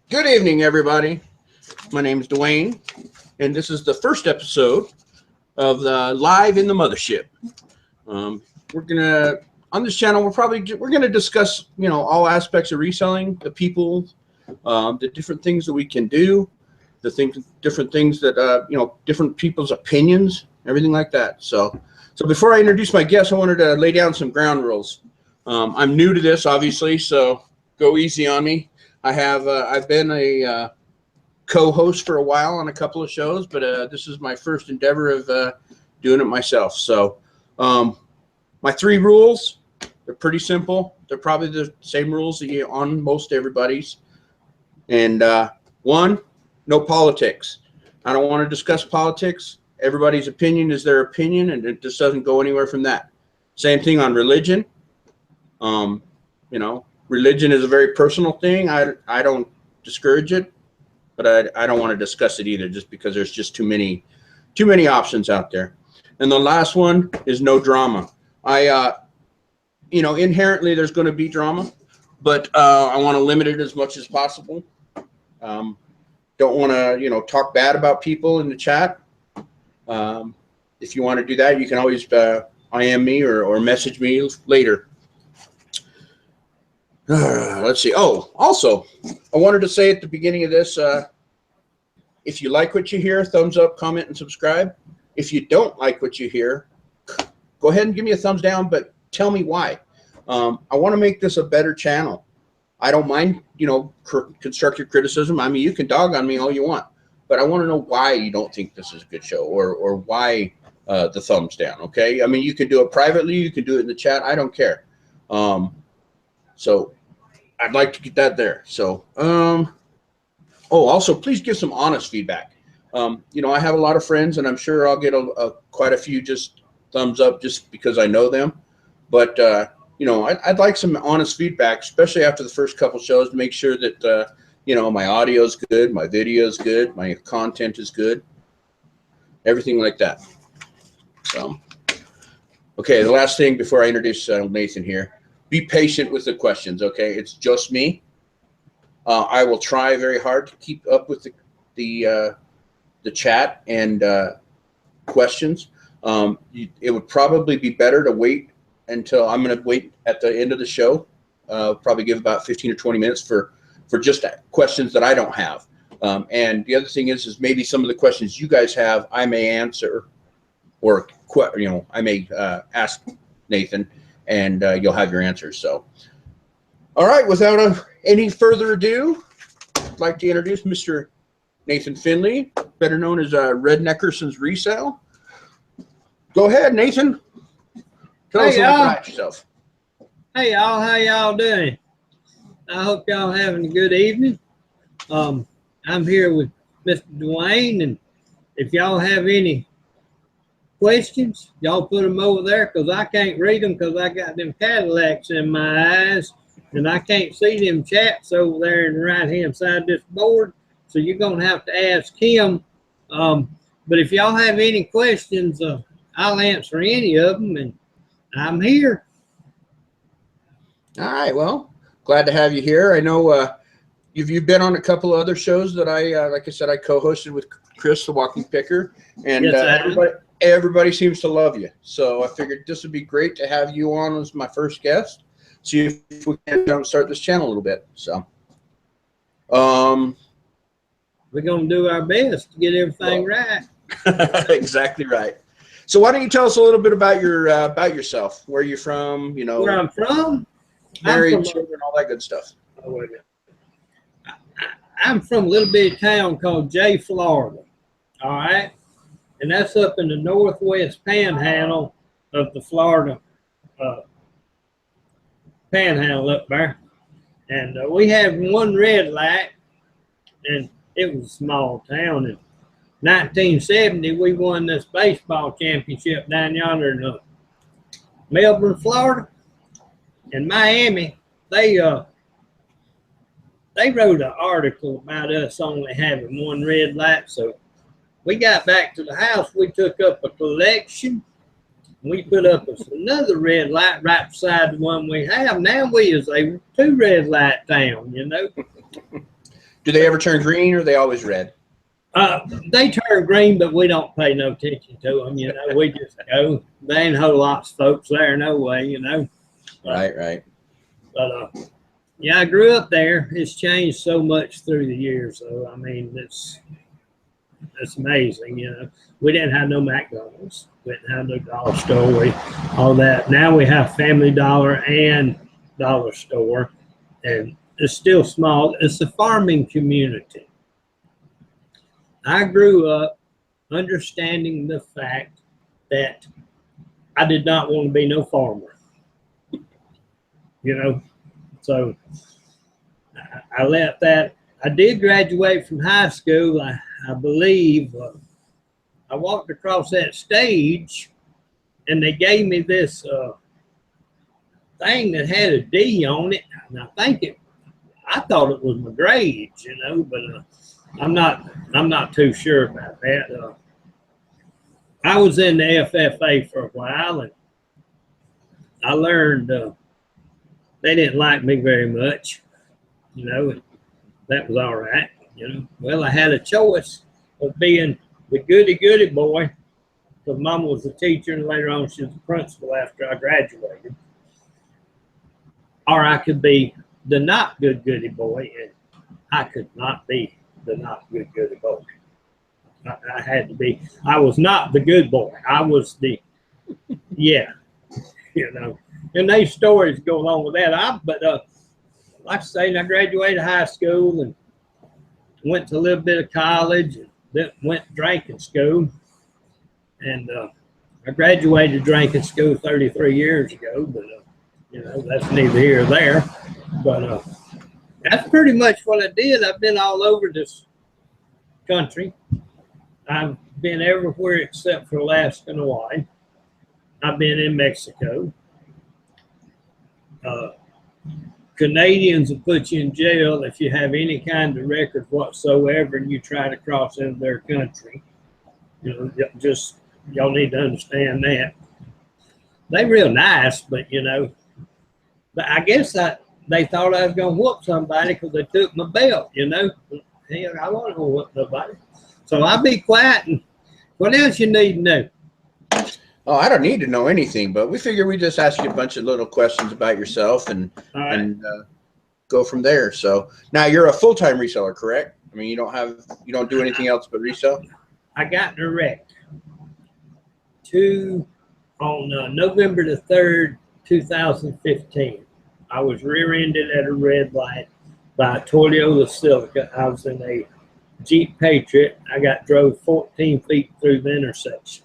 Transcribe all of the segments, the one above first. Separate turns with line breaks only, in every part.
Good evening, everybody. My name is Duane, and this is the first episode of the Live in the Mothership. We're gonna on this channel. We're gonna discuss all aspects of reselling, the people, the different things that we can do, different things that different people's opinions, everything like that. So before I introduce my guest, I wanted to lay down some ground rules. I'm new to this, obviously, so go easy on me. I've been a co-host for a while on a couple of shows, but this is my first endeavor of doing it myself. So my three rules, they're pretty simple. They're probably the same rules that you on most everybody's. And one, no politics. I don't want to discuss politics. Everybody's opinion is their opinion, and it just doesn't go anywhere from that. Same thing on religion. Religion is a very personal thing. I don't discourage it, but I don't want to discuss it either, just because there's just too many options out there. And the last one is no drama. Inherently there's going to be drama, but I want to limit it as much as possible. Don't want to talk bad about people in the chat. If you want to do that, you can always IM me or message me later. Let's see. Oh, also, I wanted to say at the beginning of this, if you like what you hear, thumbs up, comment, and subscribe. If you don't like what you hear, go ahead and give me a thumbs down, but tell me why. I want to make this a better channel. I don't mind, constructive criticism. I mean, you can dog on me all you want, but I want to know why you don't think this is a good show, or why the thumbs down, okay? I mean, you can do it privately. You can do it in the chat. I don't care. So I'd like to get that there. So, also, please give some honest feedback. I have a lot of friends, and I'm sure I'll get quite a few just thumbs up just because I know them. But, I'd like some honest feedback, especially after the first couple shows, to make sure that, my audio is good, my video is good, my content is good, everything like that. So, okay, the last thing before I introduce Nathan here. Be patient with the questions, okay? It's just me. I will try very hard to keep up with the chat and questions. It would probably be better to wait until I'm going to wait at the end of the show. Probably give about 15 or 20 minutes for just questions that I don't have. And the other thing is maybe some of the questions you guys have I may answer, or I may ask Nathan, and you'll have your answers. So, all right, without any further ado, I'd like to introduce Mr. Nathan Findley, better known as Redneckerson's Resale. Go ahead, Nathan. Tell us a little about yourself.
Hey, y'all. How y'all doing? I hope y'all having a good evening. I'm here with Mr. Duane, and if y'all have any questions, y'all put them over there, because I can't read them because I got them Cadillacs in my eyes, and I can't see them chats over there in the right hand side of this board, so you're gonna have to ask him. But if y'all have any questions, I'll answer any of them, and I'm here.
All right, well, glad to have you here. I know you've been on a couple of other shows that like I said, I co-hosted with Chris, the Walking Picker, and yes, everybody seems to love you. So I figured this would be great to have you on as my first guest. See if we can start this channel a little bit. So,
we're gonna do our best to get everything right.
Exactly right. So why don't you tell us a little bit about yourself? Where you're from?
Where I'm from?
Married, children, all that good stuff.
Oh, wait a minute. I'm from a little bitty town called Jay, Florida. All right. And that's up in the northwest panhandle of the Florida panhandle up there. And we had one red light, and it was a small town. In 1970, we won this baseball championship down yonder in Melbourne, Florida. And Miami, they wrote an article about us only having one red light. So we got back to the house, we took up a collection. We put up another red light right beside the one we have. Now we is a two red light town,
Do they ever turn green, or are they always red?
They turn green, but we don't pay no attention to them. You know, we just go. There ain't a whole lot of folks there, no way. You know.
Right.
But yeah, I grew up there. It's changed so much through the years, though. I mean, it's amazing. You know, we didn't have no McDonald's. We didn't have no dollar store. All that. Now we have Family Dollar and dollar store, and it's still small. It's a farming community. I grew up understanding the fact that I did not want to be no farmer. You know, so I left that. I did graduate from high school, I believe. I walked across that stage, and they gave me this thing that had a D on it, and I thought it was my grades, you know, but I'm not too sure about that. I was in the FFA for a while, and I learned they didn't like me very much, you know, and that was all right, you know. Well, I had a choice of being the goody boy, because Mama was a teacher, and later on she was the principal after I graduated, or I could be the not goody boy, and I could not be the not goody boy. I had to be. I was not the good boy. I was the, yeah, you know. And these stories go along with that. But like I say, I graduated high school and went to a little bit of college, and then went to drinking school. And I graduated drinking school 33 years ago, but you know, that's neither here or there. But that's pretty much what I did. I've been all over this country. I've been everywhere except for Alaska and Hawaii. I've been in Mexico. Canadians will put you in jail if you have any kind of record whatsoever and you try to cross into their country. You know, just y'all need to understand that. They real nice, but you know, but I guess they thought I was gonna whoop somebody because they took my belt. You know, hell, I wasn't gonna whoop nobody. So I'll be quiet. And what else you need to know?
Oh, I don't need to know anything, but we figure we just ask you a bunch of little questions about yourself and go from there. So now you're a full-time reseller, correct? I mean, you don't do anything else but resell?
I got in a wreck on November the 3rd, 2015. I was rear-ended at a red light by a Toyota Celica. I was in a Jeep Patriot. I drove 14 feet through the intersection.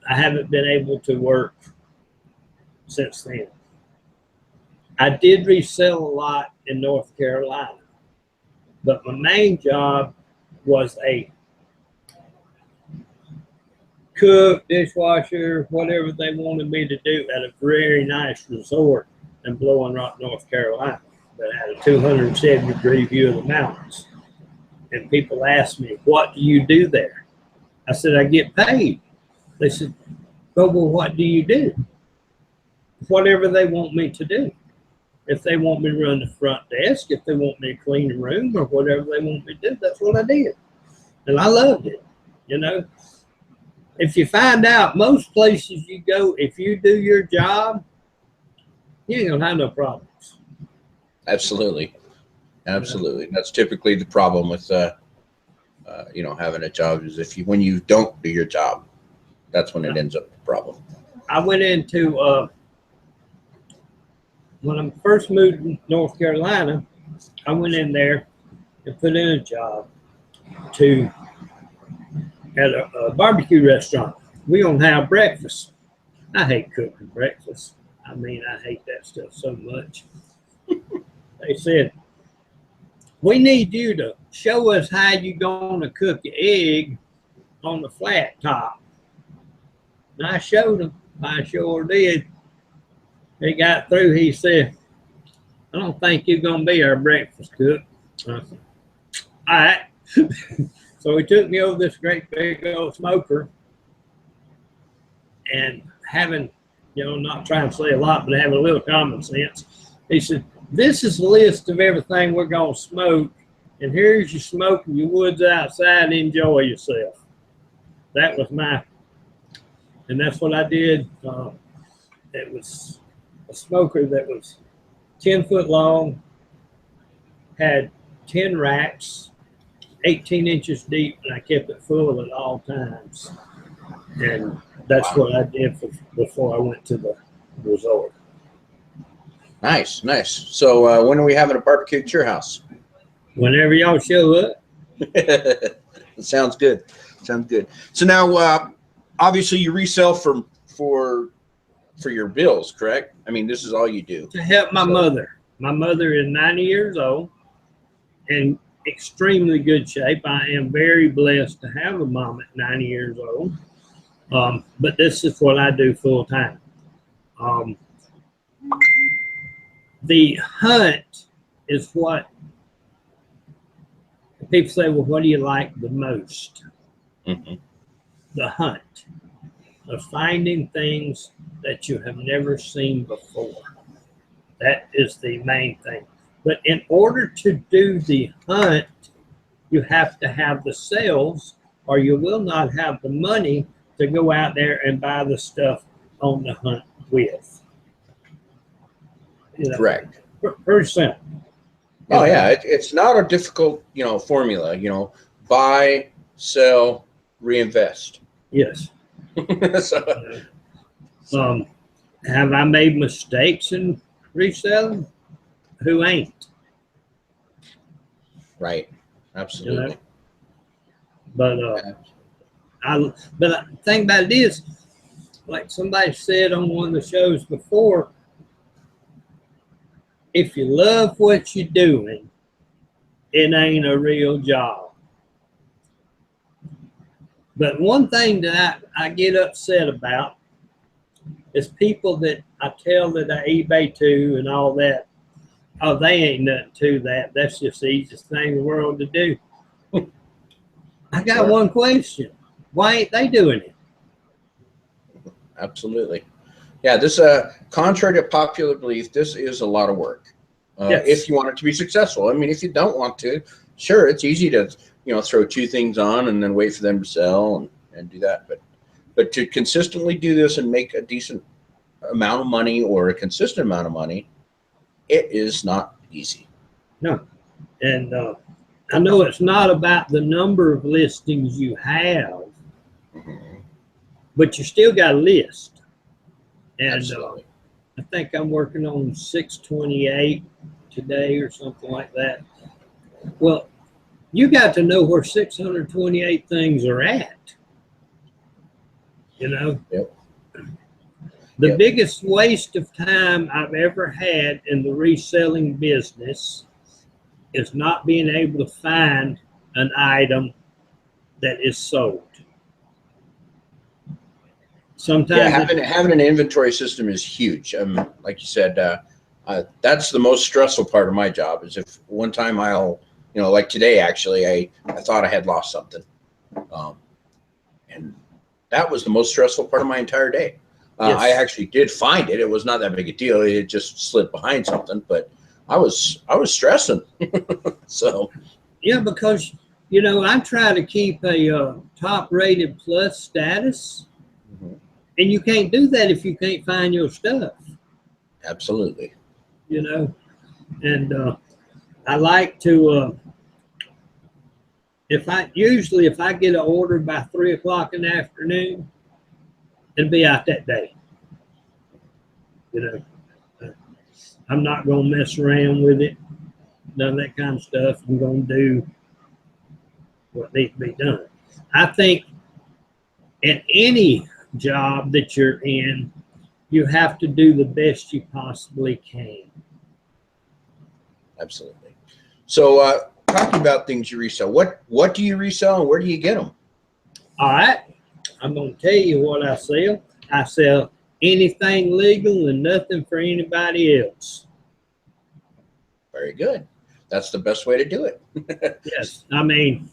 I haven't been able to work since then. I did resell a lot in North Carolina, but my main job was a cook, dishwasher, whatever they wanted me to do at a very nice resort in Blowing Rock, North Carolina, that had a 270-degree view of the mountains. And people asked me, what do you do there? I said, I get paid. They said, well, what do you do? Whatever they want me to do. If they want me to run the front desk, if they want me to clean the room, or whatever they want me to do, that's what I did. And I loved it. You know, if you find out most places you go, if you do your job, you ain't gonna have no problems.
Absolutely. Absolutely. That's typically the problem with, you know, having a job is when you don't do your job, that's when it ends up a problem.
I went into, when I first moved to North Carolina, I went in there and put in a job at a barbecue restaurant. We don't have breakfast. I hate cooking breakfast. I mean, I hate that stuff so much. They said, we need you to show us how you're going to cook an egg on the flat top. And I showed them. I sure did. He got through. He said, I don't think you're going to be our breakfast cook. I said, all right. So he took me over this great big old smoker, and having, you know, not trying to say a lot, but having a little common sense, he said, this is a list of everything we're going to smoke and here's your smoking your woods outside, enjoy yourself. That was and that's what I did. It was a smoker that was 10 foot long, had 10 racks, 18 inches deep, and I kept it full at all times. And that's what I did before I went to the resort.
Nice, nice. So when are we having a barbecue at your house?
Whenever y'all show up.
Sounds good. Sounds good. So now, obviously, you resell for your bills, correct? I mean, this is all you do.
To help my mother. My mother is 90 years old and extremely good shape. I am very blessed to have a mom at 90 years old. But this is what I do full time. The hunt is what people say, well, what do you like the most?
Mm-hmm.
The hunt of finding things that you have never seen before. That is the main thing. But in order to do the hunt, you have to have the sales, or you will not have the money to go out there and buy the stuff on the hunt with. You know,
Correct.
Pretty simple.
Oh yeah, it's not a difficult, formula. Buy, sell, reinvest.
Yes.
So,
have I made mistakes in reselling? Who ain't?
right. Absolutely.
But the thing about it is, like somebody said on one of the shows before, if you love what you're doing, it ain't a real job. But one thing that I get upset about is people that I tell that I eBay to and all that. Oh, they ain't nothing to that. That's just the easiest thing in the world to do. I got one question. Why ain't they doing it?
Absolutely. Yeah, this contrary to popular belief, this is a lot of work.
Yes.
If you want it to be successful. I mean, if you don't want to, sure, it's easy to throw two things on and then wait for them to sell and do that. But to consistently do this and make a decent amount of money or a consistent amount of money, it is not easy.
No. And I know it's not about the number of listings you have, but you still got a list. And I think I'm working on 628 today or something like that. Well, you got to know where 628 things are at.
Yep.
The biggest waste of time I've ever had in the reselling business is not being able to find an item that is sold. Sometimes
having an inventory system is huge. Like you said, that's the most stressful part of my job. Is if one time I'll, like today actually, I thought I had lost something, and that was the most stressful part of my entire day.
Yes.
I actually did find it. It was not that big a deal. It just slid behind something, but I was stressing. So
yeah, because I try to keep a top rated plus status.
Mm-hmm.
And you can't do that if you can't find your stuff.
Absolutely.
And I like to, if I get an order by 3 o'clock in the afternoon, it'll be out that day. I'm not going to mess around with it, none of that kind of stuff. I'm going to do what needs to be done. I think in any job that you're in, you have to do the best you possibly can.
Absolutely. So talking about things you resell, what do you resell and where do you get them?
All right, I'm going to tell you what I sell. I sell anything legal and nothing for anybody else.
Very good. That's the best way to do it.
Yes, I mean,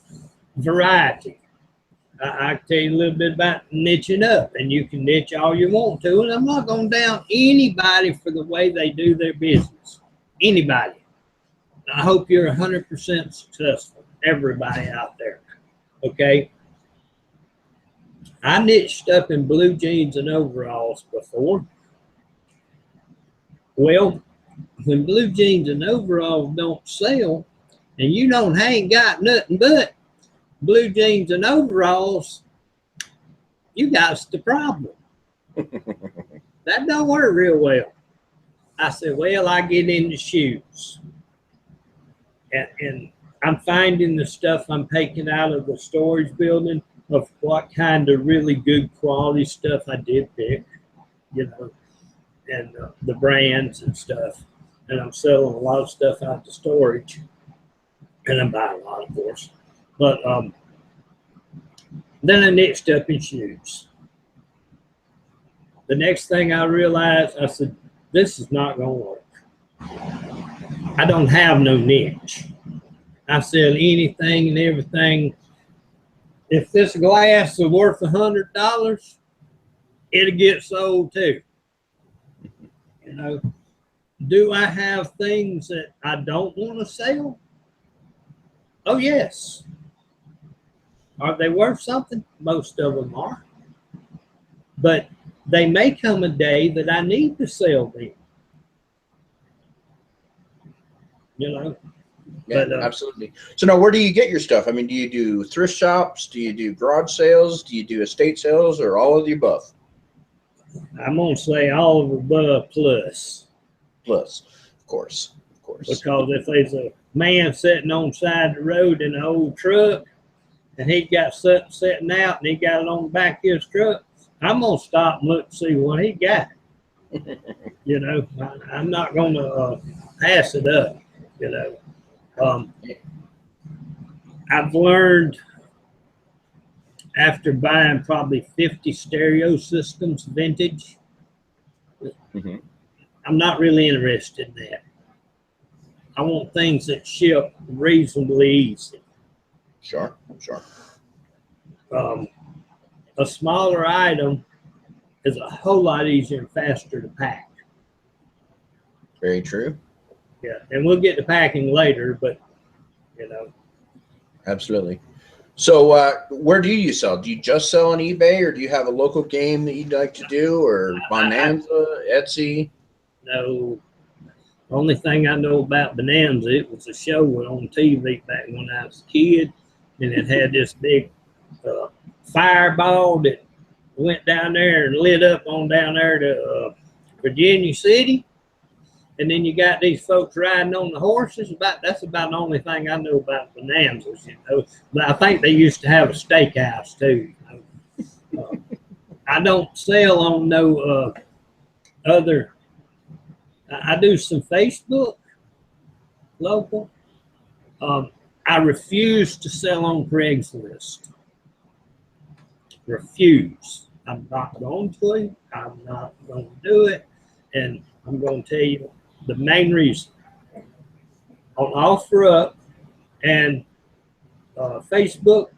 variety. I can tell you a little bit about niching up, and you can niche all you want to, and I'm not going down anybody for the way they do their business. Anybody. I hope you're 100% successful, everybody out there. Okay. I niched up in blue jeans and overalls before. Well, when blue jeans and overalls don't sell, and you ain't got nothing but blue jeans and overalls, you got the problem. That don't work real well. I said, well, I get into shoes. And I'm finding the stuff I'm taking out of the storage building of what kind of really good quality stuff I did pick, and the brands and stuff. And I'm selling a lot of stuff out to storage. And I'm buying a lot, of course. But then I niched up in shoes. The next thing I realized, I said, this is not going to work. I don't have no niche. I sell anything and everything. If this glass is worth $100, it'll get sold too. Do I have things that I don't want to sell? Oh, yes. Are they worth something? Most of them are. But they may come a day that I need to sell them.
Yeah, absolutely. So now, where do you get your stuff? I mean, do you do thrift shops? Do you do garage sales? Do you do estate sales, or all of the above?
I'm going to say all of the above plus.
Plus, of course.
Because if there's a man sitting on the side of the road in an old truck, and he got something sitting out, and he got it on the back of his truck, I'm going to stop and look and see what he got. I'm not going to pass it up. I've learned after buying probably 50 stereo systems vintage, I'm not really interested in that. I want things that ship reasonably easy.
Sure.
A smaller item is a whole lot easier and faster to pack.
Very true.
Yeah, and we'll get to packing later, but
Absolutely. So where do you sell? Do you just sell on eBay, or do you have a local game that you'd like to do, or Bonanza, Etsy?
No. Only thing I know about Bonanza, it was a show on TV back when I was a kid, and it had this big fireball that went down there and lit up on down there to Virginia City. And then you got these folks riding on the horses. That's about the only thing I know about Bonanzas, But I think they used to have a steakhouse too. I don't sell on no other. I do some Facebook local. I refuse to sell on Craigslist. Refuse. I'm not going to. I'm not going to do it. And I'm going to tell you the main reason. On OfferUp and Facebook,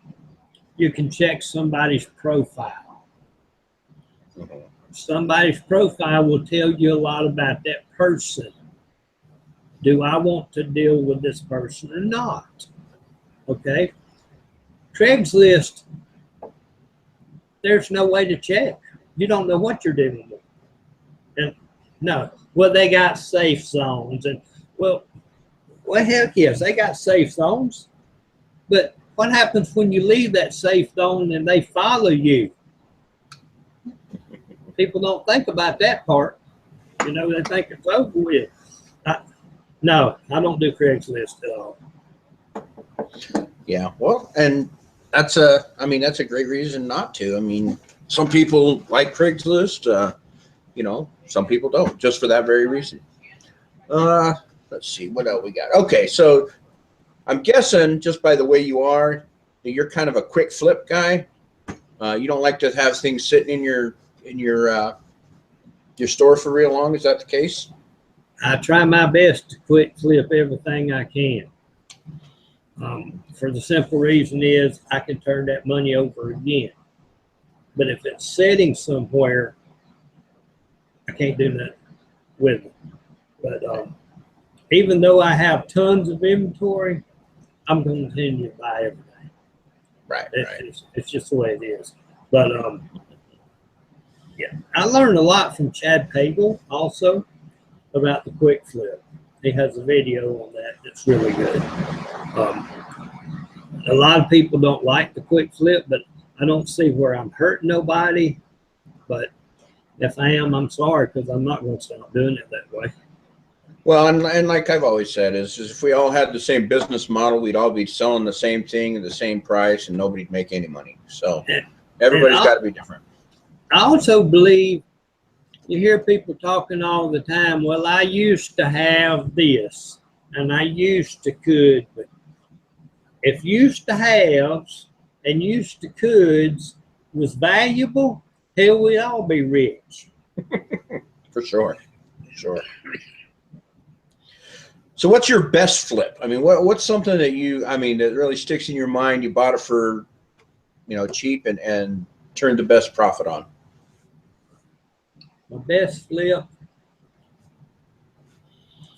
you can check somebody's profile. Somebody's profile will tell you a lot about that person. Do I want to deal with this person or not? Okay. Craigslist, there's no way to check. You don't know what you're dealing with. And no, well, they got safe zones, and well, heck yes, they got safe zones. But what happens when you leave that safe zone and they follow you? People don't think about that part. They think it's over with. No, I don't do Craigslist at all.
Yeah, well, and that's a great reason not to. I mean, some people like Craigslist, some people don't, just for that very reason. Let's see, what else we got? Okay, so I'm guessing just by the way you are, that you're kind of a quick flip guy. You don't like to have things sitting in your store for real long. Is that the case?
I try my best to quick flip everything I can. For the simple reason is I can turn that money over again. But if it's sitting somewhere, I can't do nothing with it. But even though I have tons of inventory, I'm going to continue to buy everything.
Right.
It's just the way it is. But yeah, I learned a lot from Chad Pagel also about the quick flip. He has a video on that that's really good. A lot of people don't like the quick flip, but I don't see where I'm hurting nobody. But if I am, I'm sorry, because I'm not going to stop doing it that way.
Well, and like I've always said, is if we all had the same business model, we'd all be selling the same thing at the same price, and nobody'd make any money. So everybody's got to be different.
I also believe you hear people talking all the time, well, I used to have this, and I used to could, but if used to haves and used to coulds was valuable, hell, we'd all be rich.
For sure. So what's your best flip? I mean, what's something that that really sticks in your mind? You bought it for, cheap and turned the best profit on.
My best flip,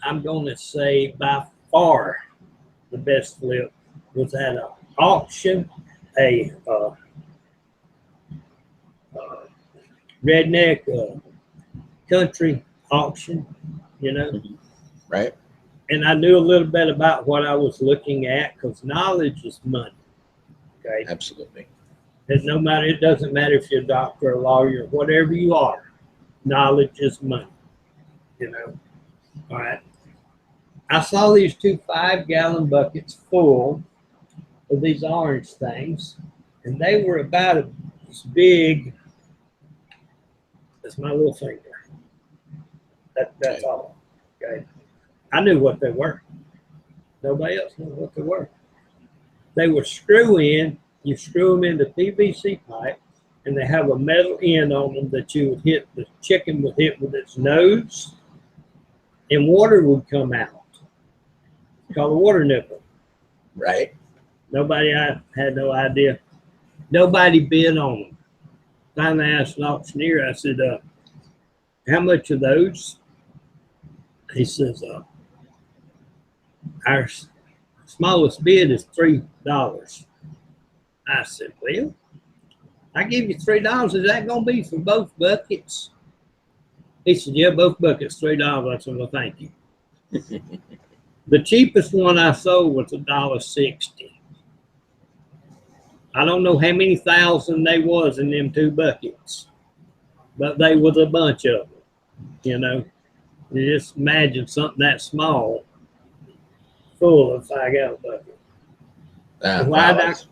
I'm going to say by far the best flip was at an auction, a redneck country auction,
Right.
And I knew a little bit about what I was looking at, because knowledge is money. Okay.
Absolutely.
And it doesn't matter if you're a doctor, a lawyer, whatever you are, knowledge is money. All right. I saw these 2 5-gallon buckets full of these orange things, and they were about as big as my little finger. That's all. Okay. I knew what they were. Nobody else knew what they were. They were screw-in. You screw them into PVC pipe, and they have a metal end on them that you would hit. The chicken would hit with its nose, and water would come out. It's called a water nipple.
Right.
I had no idea. Nobody bid on them. Finally, I asked an auctioneer, I said, how much are those? He says, our smallest bid is $3. I said, well, I give you $3. Is that going to be for both buckets? He said, yeah, both buckets, $3. I said, well, thank you. The cheapest one I sold was $1.60. I don't know how many thousand they was in them 2 buckets, but they was a bunch of them, You just imagine something that small full of 5-gallon buckets.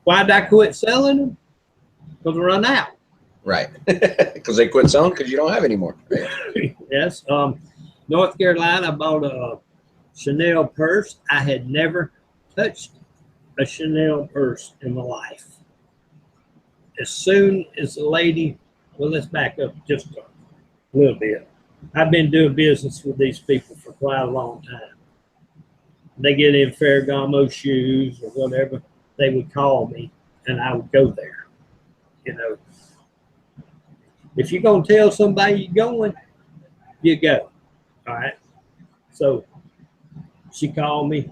Why'd I quit selling them? Because they run out.
Right. Because they quit selling because you don't have any more. Right?
Yes. North Carolina, I bought a Chanel purse. I had never touched a Chanel purse in my life. As soon as the lady, well, let's back up just a little bit. I've been doing business with these people for quite a long time. They get in Ferragamo shoes or whatever, they would call me and I would go there. If you're going to tell somebody you're going, you go. All right. So she called me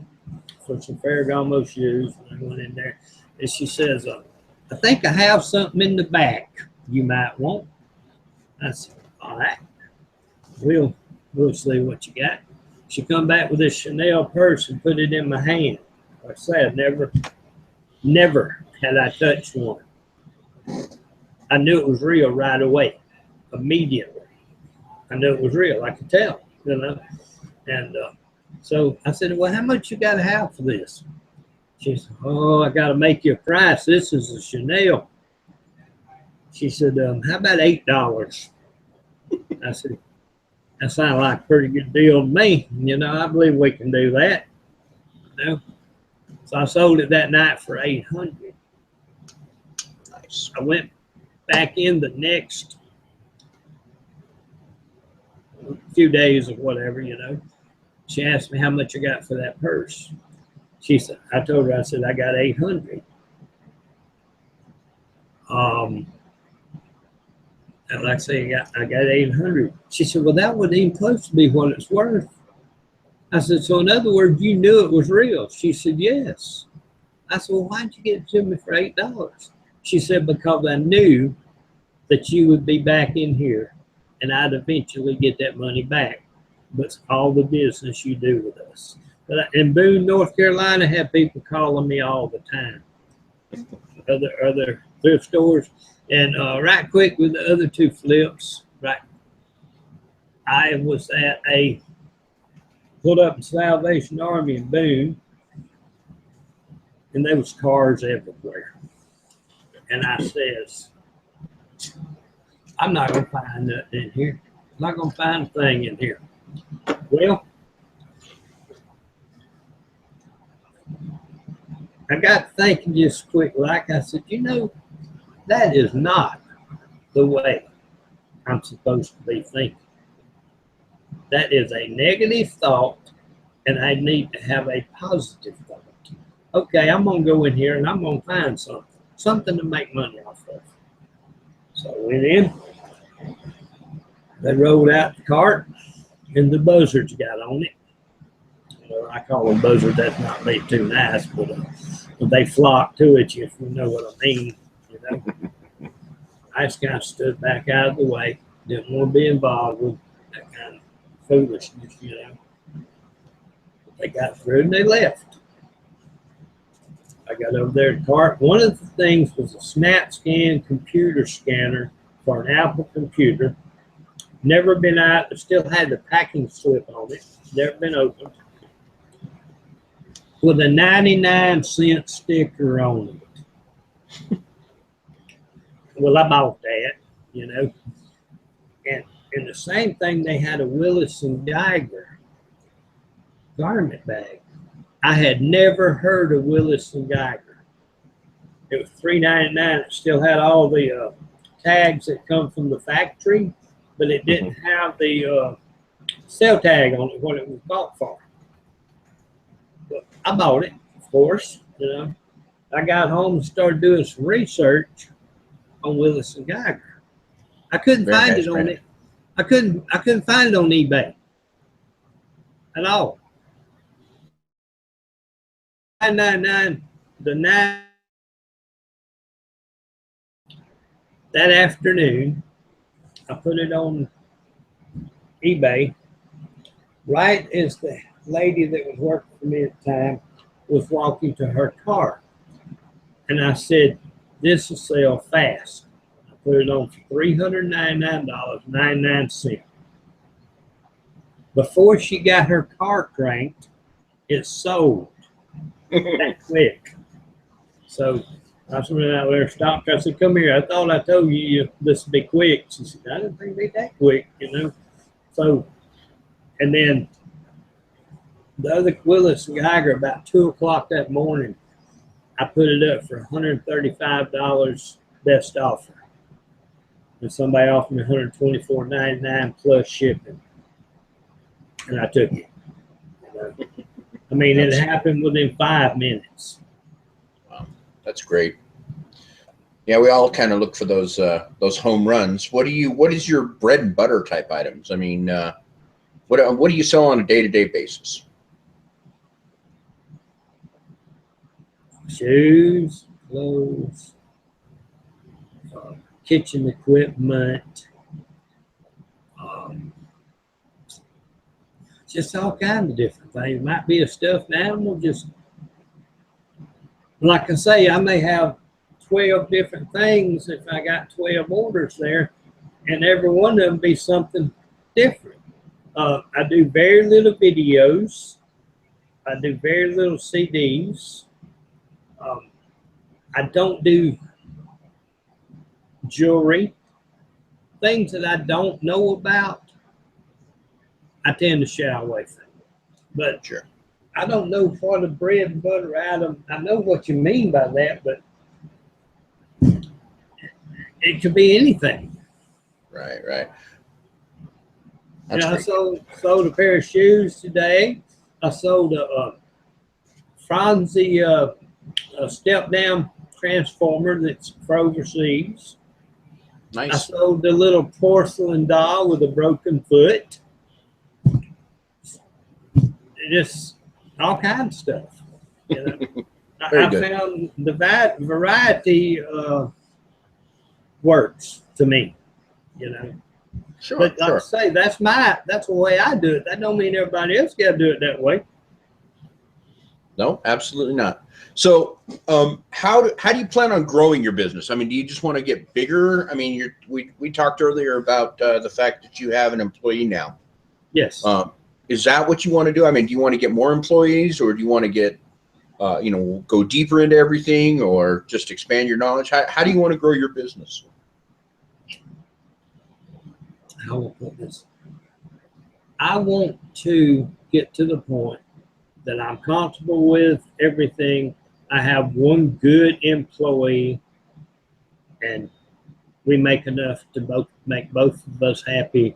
for some Ferragamo shoes. And I went in there and she says, I think I have something in the back you might want. I said, all right. We'll see what you got. She come back with this Chanel purse and put it in my hand. Like I said, never had I touched one. I knew it was real right away, immediately. I knew it was real. I could tell, And so I said, well, how much you got to have for this? She said, oh, I got to make you a price. This is a Chanel. She said, how about $8? I said, that sounds like a pretty good deal to me. I believe we can do that. So I sold it that night for $800.
Nice.
I went back in the next few days or whatever, She asked me how much I got for that purse. She said, I told her, I said, I got $800. And like I say, I got $800. She said, well, that wouldn't even close to be what it's worth. I said, so in other words, you knew it was real? She said, yes. I said, well, why'd you get it to me for $8? She said, because I knew that you would be back in here and I'd eventually get that money back. But all the business you do with us. But in Boone, North Carolina, I have people calling me all the time. Other thrift stores. And right quick with the other two flips, right. I was at a pulled up in Salvation Army in Boone, and there was cars everywhere. And I says, I'm not gonna find nothing in here. I'm not gonna find a thing in here. Well, I got thinking just quick, like I said, you know, that is not the way I'm supposed to be thinking. That is a negative thought, and I need to have a positive thought. Okay, I'm gonna go in here and I'm gonna find something to make money off of. So I went in, they rolled out the cart, and the buzzards got on it. I call them buzzards, that's not being too nice, but they flock to it, if you know what I mean. You know, I just kind of stood back out of the way, didn't want to be involved with that kind of foolishness, you know. But they got through and they left. I got over there to the cart. One of the things was a SnapScan computer scanner for an Apple computer. Never been out, it still had the packing slip on it, never been opened. With a 99-cent sticker on it. Well, I bought that, you know. And the same thing, they had a Willis and Geiger garment bag. I had never heard of Willis and Geiger. It was $3.99. It still had all the tags that come from the factory, but it didn't have the sell tag on it, what it was bought for. But I bought it, of course, you know. I got home and started doing some research on Willis and Geiger. I couldn't find it on it. I couldn't find it on eBay at all. $9.99 that afternoon, I put it on eBay. Right as the lady that was working for me at the time was walking to her car. And I said, this will sell fast. I put it on for $399.99. Before she got her car cranked, it sold that quick. So I was running out there, stopped. I said, come here. I thought I told you this would be quick. She said, I didn't think it'd be that quick, you know. So, and then the other Willis and Geiger, about 2 o'clock that morning, I put it up for $135 best offer. And somebody offered me $124.99 plus shipping. And I took it. I mean, it happened within 5 minutes.
Wow, that's great. Yeah, we all kind of look for those home runs. What is your bread and butter type items? I mean, what do you sell on a day-to-day basis?
Shoes, clothes, kitchen equipment, just all kinds of different things. Might be a stuffed animal, just like I say, I may have 12 different things if I got 12 orders there, and every one of them be something different. I do very little videos. I do very little CDs. I don't do jewelry. Things that I don't know about, I tend to shy away from. But
sure,
I don't know what a bread and butter item. I know what you mean by that, but it could be anything.
Right.
You know, I sold a pair of shoes today. I sold a Franzi step-down transformer that's for overseas.
Nice.
I sold the little porcelain doll with a broken foot. just all kinds of stuff. You know,
Very
I
good.
found the variety works to me. You know,
Sure,
but like I
sure.
say, that's the way I do it. That don't mean everybody else got to do it that way.
No, absolutely not. So, how do you plan on growing your business? I mean, do you just want to get bigger? I mean, we talked earlier about the fact that you have an employee now.
Yes.
Is that what you want to do? I mean, do you want to get more employees, or do you want to get, go deeper into everything, or just expand your knowledge? How do you want to grow your business?
How will I put this? I want to get to the point that I'm comfortable with everything. I have one good employee, and we make enough to make both of us happy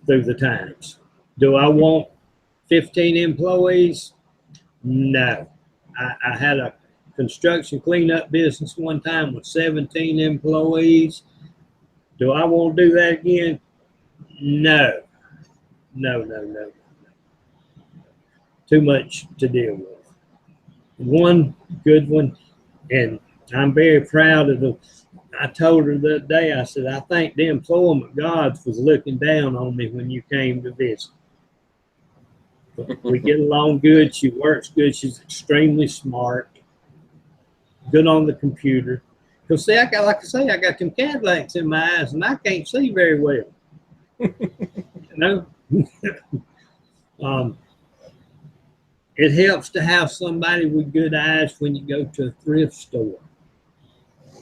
through the times. Do I want 15 employees? No. I had a construction cleanup business one time with 17 employees. Do I want to do that again? No. No. Too much to deal with. One good one, and I'm very proud of the. I told her the other day, I said, I think the employment gods was looking down on me when you came to visit. We get along good. She works good. She's extremely smart, good on the computer. Because see, I got them cataracts in my eyes, and I can't see very well. You know, it helps to have somebody with good eyes when you go to a thrift store.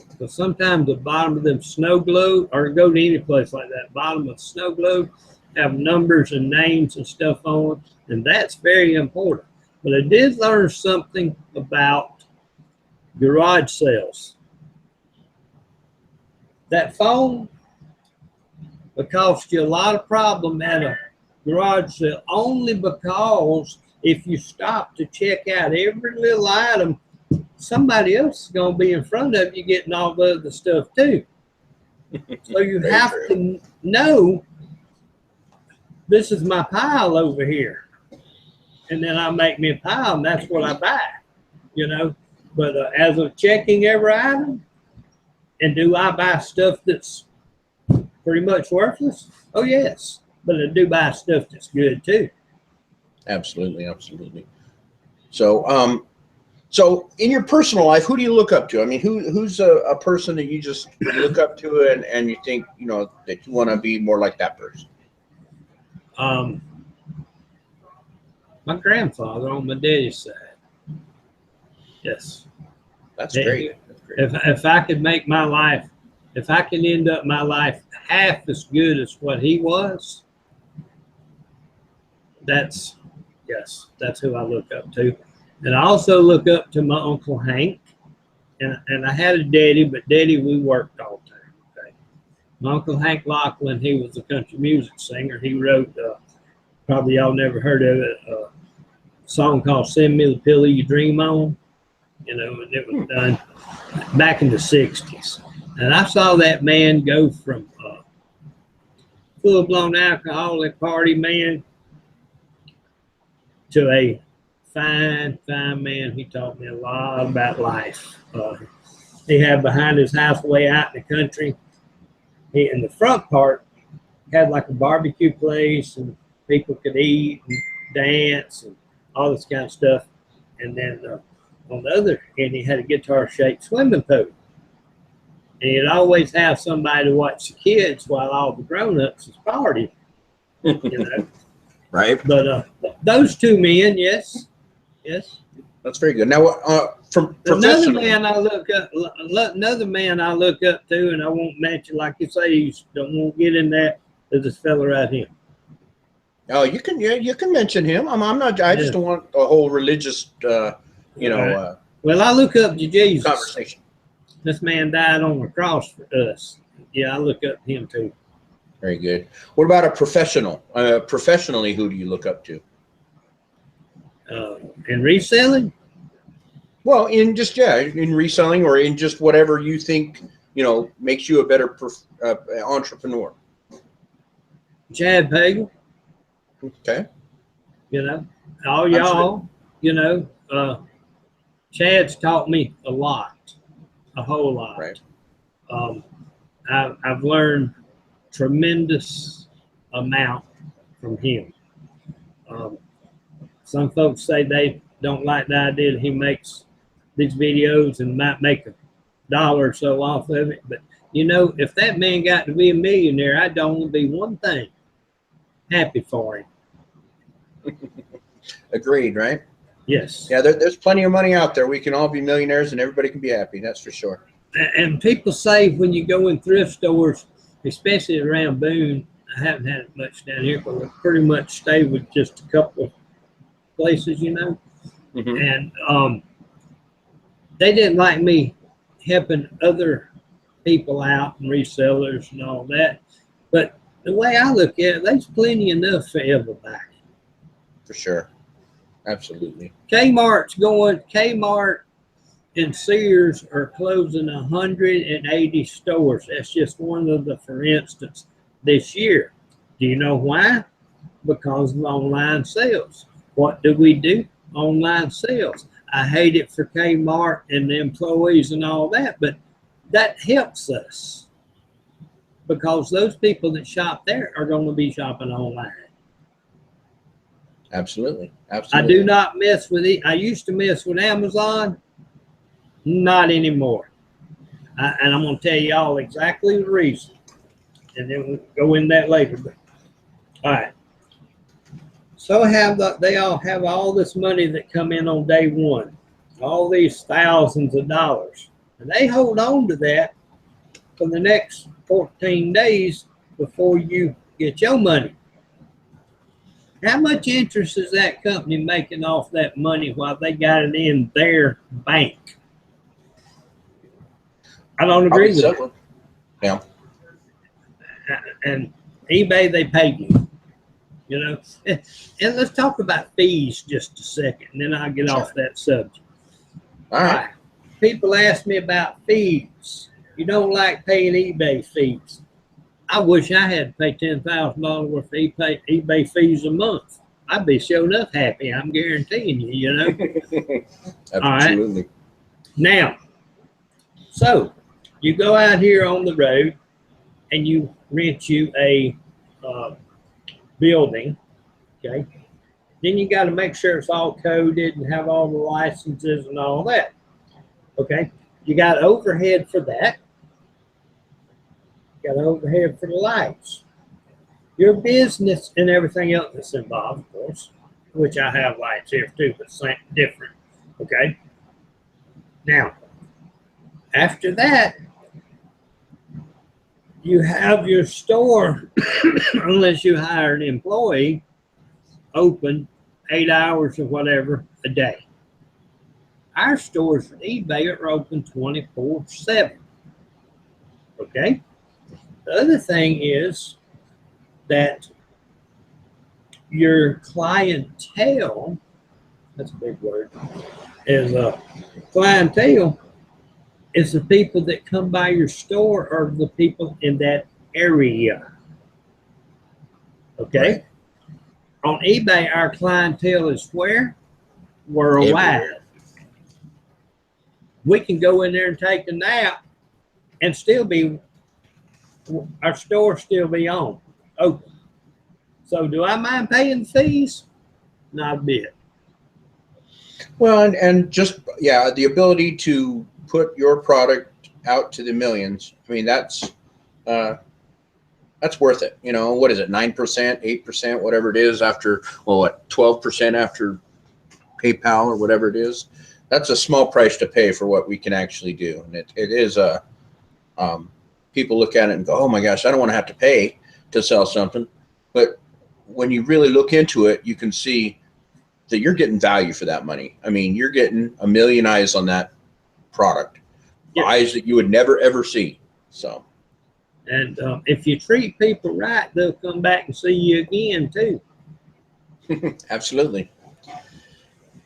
Because sometimes the bottom of them snow globe, or go to any place like that, bottom of snow globe have numbers and names and stuff on it, and that's very important. But I did learn something about garage sales. That phone will cost you a lot of problem at a garage sale, only because if you stop to check out every little item, somebody else is going to be in front of you getting all the other stuff too. So you have to know, this is my pile over here. And then I make me a pile, and that's what I buy, you know. But as of checking every item, and do I buy stuff that's pretty much worthless? Oh, yes. But I do buy stuff that's good too.
Absolutely. So, so in your personal life, who do you look up to? I mean, who's a person that you just look up to and you think, that you want to be more like that person?
My grandfather on my daddy's side. Yes.
That's great.
If I could make my life, if I can end up my life half as good as what he was, that's who I look up to. And I also look up to my Uncle Hank. And I had a daddy, but daddy, we worked all the time. Okay? My Uncle Hank Lachlan, he was a country music singer. He wrote, probably y'all never heard of it, a song called Send Me the Pillow You Dream On. And it was done back in the 60s. And I saw that man go from full-blown alcoholic party man to a fine man. He taught me a lot about life. He had behind his house way out in the country. He, in the front part, had like a barbecue place, and people could eat and dance and all this kind of stuff. And then on the other end, he had a guitar-shaped swimming pool. And he'd always have somebody to watch the kids while all the grown-ups was partying.
Right.
But those two men, yes.
That's very good. Now, from
another man I look up to, and I won't mention, like you say, won't get in that, is this fella right here.
Oh, you can mention him. I'm not. I just don't want a whole religious, Right.
Well, I look up to Jesus.
Conversation.
This man died on the cross for us. Yeah, I look up to him too.
Very good. What about a professional? Professionally, who do you look up to?
In reselling?
Well, in reselling, or in just whatever you think makes you a better entrepreneur.
Chad Pagel.
Okay.
You know, all
Absolutely.
y'all, you know, Chad's taught me a lot, a whole lot.
Right.
Um, I've learned tremendous amount from him. Um, some folks say they don't like the idea that he makes these videos and might make $1 or so off of it. But you know, if that man got to be a millionaire, I'd only be one thing: happy for him.
Agreed, right?
Yes.
Yeah, there's plenty of money out there. We can all be millionaires and everybody can be happy. That's for sure.
And people say when you go in thrift stores, especially around Boone, I haven't had it much down here, but we pretty much stay with just a couple of places, you know.
Mm-hmm.
And they didn't like me helping other people out and resellers and all that. But the way I look at it, there's plenty enough for everybody.
For sure. Absolutely.
Kmart and Sears are closing 180 stores. That's just one of the, for instance, this year. Do you know why? Because of online sales. What do we do? Online sales. I hate it for Kmart and the employees and all that, but that helps us because those people that shop there are going to be shopping online.
Absolutely.
I
Absolutely.
do not mess with it. I used to mess with Amazon, not anymore. And I'm going to tell y'all exactly the reason, and then we'll go in that later. But, all right. So they all have all this money that come in on day one, all these thousands of dollars, and they hold on to that for the next 14 days before you get your money. How much interest is that company making off that money while they got it in their bank? I don't agree with that.
Yeah.
And eBay, they pay you, you know. And let's talk about fees just a second, and then I'll get off that subject.
All right.
People ask me about fees. You don't like paying eBay fees. I wish I had to pay $10,000 worth of eBay fees a month. I'd be sure enough happy. I'm guaranteeing you, you know.
Absolutely.
All right. Now, so you go out here on the road and you rent you a building, okay? Then you got to make sure it's all coded and have all the licenses and all that, okay? You got overhead for that. You got overhead for the lights. Your business and everything else that's involved, of course, which I have lights here too, but same, different, okay? Now, after that, you have your store, unless you hire an employee, open 8 hours or whatever a day. Our stores for eBay are open 24/7. Okay? The other thing is that your clientele, that's a big word, is clientele is the people that come by your store or the people in that area. Okay? Right. On eBay, our clientele is where? Worldwide. Everywhere. We can go in there and take a nap and still be, our store still be on, open. So do I mind paying fees? Not a bit.
Well, and just, yeah, the ability to put your product out to the millions. I mean, that's worth it. You know, what is it? 9%, 8%, whatever it is after, well, what, 12% after PayPal or whatever it is. That's a small price to pay for what we can actually do. And it is a, people look at it and go, oh my gosh, I don't want to have to pay to sell something. But when you really look into it, you can see that you're getting value for that money. I mean, you're getting a million eyes on that product, yes. Eyes that you would never, ever see. So,
and if you treat people right, they'll come back and see you again too.
Absolutely.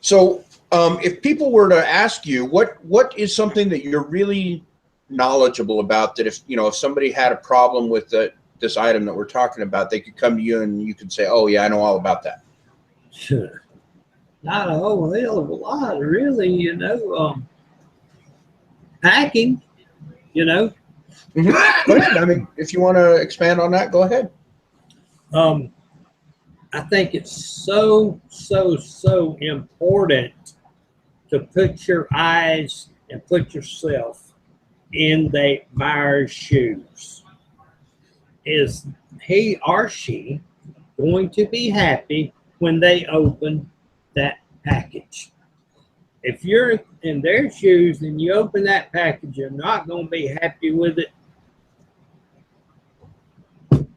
So if people were to ask you, what is something that you're really knowledgeable about, that if, you know, if somebody had a problem with this item that we're talking about, they could come to you and you could say, oh yeah, I know all about that.
Not a whole hell of a lot, really, packing, you know.
Go ahead. I mean, if you want to expand on that, go ahead.
I think it's so, so, so important to put your eyes and put yourself in the buyer's shoes. Is he or she going to be happy when they open that package? If you're in their shoes and you open that package, you're not going to be happy with it.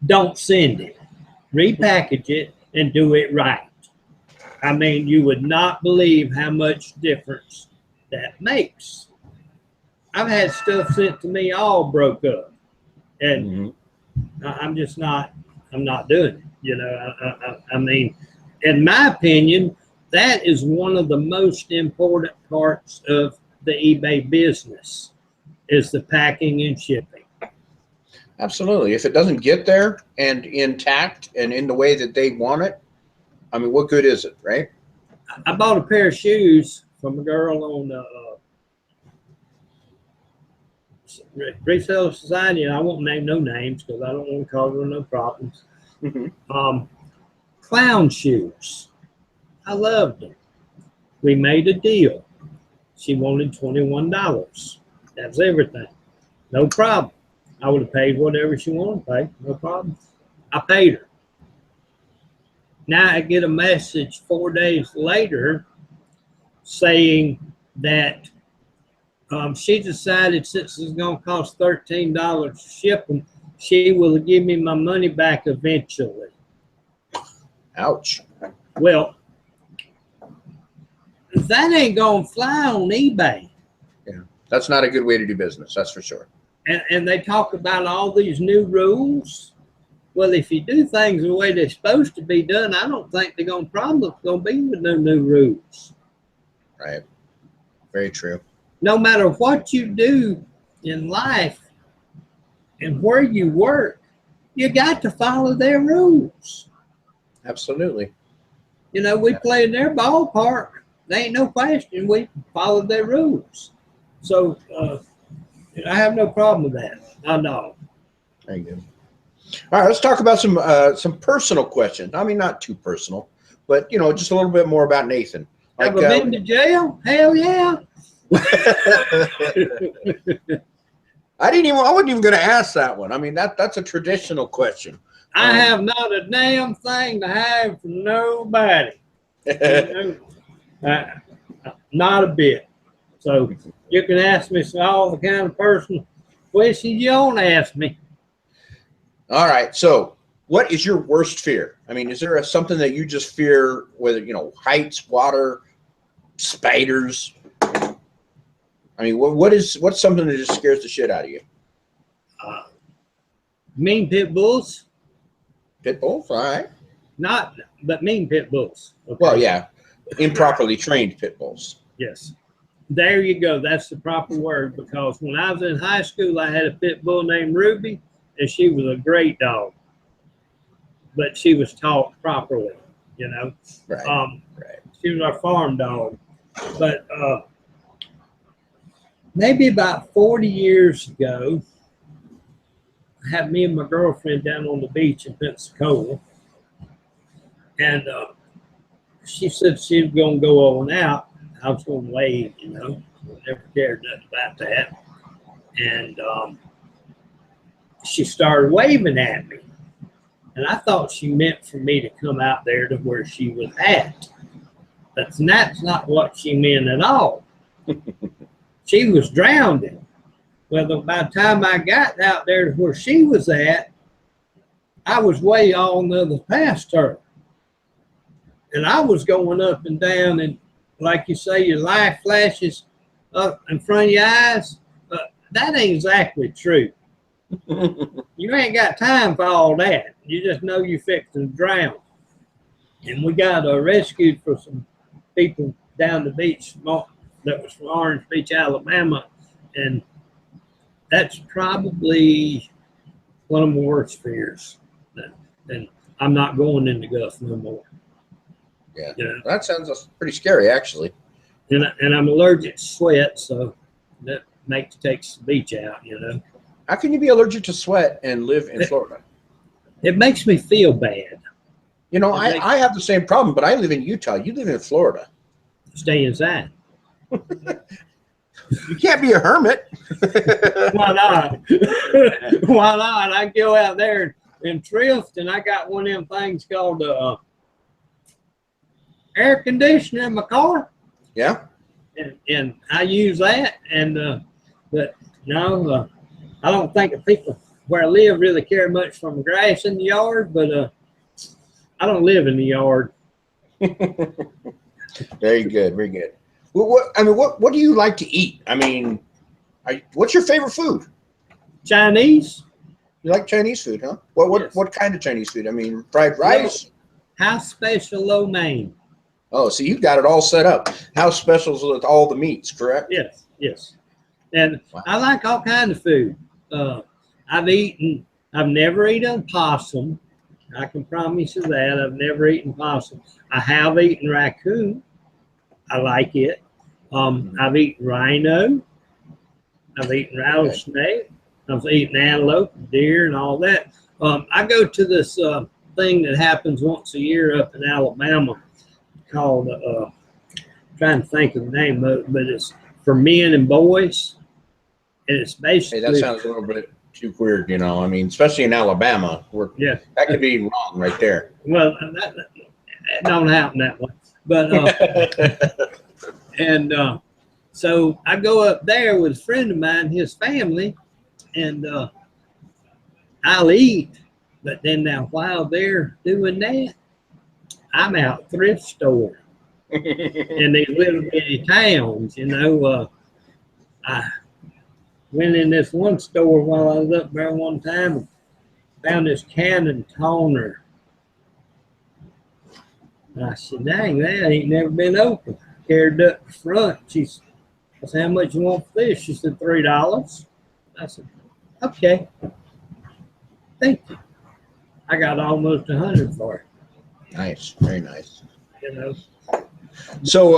Don't send it. Repackage it and do it right. I mean, you would not believe how much difference that makes. I've had stuff sent to me all broke up, and I'm just not. I'm not doing it. You know, I mean, in my opinion, that is one of the most important parts of the eBay business is the packing and shipping.
Absolutely. If it doesn't get there and intact and in the way that they want it, I mean, what good is it, right?
I bought a pair of shoes from a girl on Resale Society, and I won't name no names because I don't want to cause her no problems. Clown shoes. I loved them. We made a deal. She wanted $21. That's everything. No problem. I would have paid whatever she wanted to pay. No problem. I paid her. Now I get a message 4 days later saying that she decided since it's going to cost $13 to ship them, she will give me my money back eventually.
Ouch.
Well, that ain't going to fly on eBay.
Yeah, that's not a good way to do business, that's for sure.
And they talk about all these new rules. Well, if you do things the way they're supposed to be done, I don't think they're going to problem going to be with no new rules.
Right. Very true.
No matter what you do in life and where you work, you got to follow their rules.
Absolutely.
You know, we play in their ballpark. There ain't no question. We follow their rules. So I have no problem with that. I know.
Very good. All right, let's talk about some personal questions. I mean, not too personal, but you know, just a little bit more about Nathan.
Like, have I been to jail? Hell yeah.
I wasn't even going to ask that one. I mean, that's a traditional question.
I have not a damn thing to hide from nobody. Not a bit. So you can ask me all the kind of personal questions you want to ask me.
All right. So what is your worst fear? I mean, is there something that you just fear, whether, you know, heights, water, spiders? I mean, what's something that just scares the shit out of you?
Mean pit bulls.
Pit bulls? All right.
But mean pit bulls.
Okay. Well, yeah. Improperly trained pit bulls.
Yes. There you go. That's the proper word, because when I was in high school, I had a pit bull named Ruby, and she was a great dog. But she was taught properly, you know.
Right. Right.
She was our farm dog. But maybe about 40 years ago, I had me and my girlfriend down on the beach in Pensacola, and she said she was going to go on out. I was going to wave, you know. Never cared nothing about that. And she started waving at me. And I thought she meant for me to come out there to where she was at. But that's not what she meant at all. She was drowning. Well, by the time I got out there to where she was at, I was way on the other past her. And I was going up and down, and like you say, your life flashes up in front of your eyes. That ain't exactly true. You ain't got time for all that. You just know you're fixing to drown. And we got rescued for some people down the beach that was from Orange Beach, Alabama. And that's probably one of my worst fears. And I'm not going in the Gulf no more.
Yeah.
You know?
That sounds pretty scary, actually.
And I'm allergic to sweat, so that takes the beach out, you know.
How can you be allergic to sweat and live in Florida?
It makes me feel bad.
You know, I have the same problem, but I live in Utah. You live in Florida.
Stay inside.
You can't be a hermit.
Why not? Why not? I go out there and thrift, and I got one of them things called air conditioner in my car.
Yeah.
And I use that. And but no, I don't think the people where I live really care much from grass in the yard. But I don't live in the yard.
Very good. Very good. Well, what do you like to eat? I mean, what's your favorite food?
Chinese.
You like Chinese food, huh? What kind of Chinese food? I mean, fried rice?
House special lo mein.
Oh, so you've got it all set up. House specials with all the meats, correct?
Yes, yes. And
wow.
I like all kinds of food. I've never eaten possum. I can promise you that. I've never eaten possum. I have eaten raccoon. I like it. I've eaten rhino. I've eaten rattlesnake. I've eaten antelope, deer, and all that. I go to this thing that happens once a year up in Alabama called, trying to think of the name of it, but it's for men and boys. And it's basically.
Hey, that sounds a little bit too weird, you know. I mean, especially in Alabama,
yeah,
that could be wrong right there.
Well, that don't happen that way. But and so I go up there with a friend of mine, his family, and I'll eat. But then now while they're doing that, I'm out thrift store in these little bitty towns. You know, I went in this one store while I was up there one time and found this Canon toner. And I said, dang, that ain't never been open. Carried up the front. I said, how much you want for this? She said, $3. I said, okay. Thank you. I got almost 100 for it.
Nice, very nice.
You know.
So,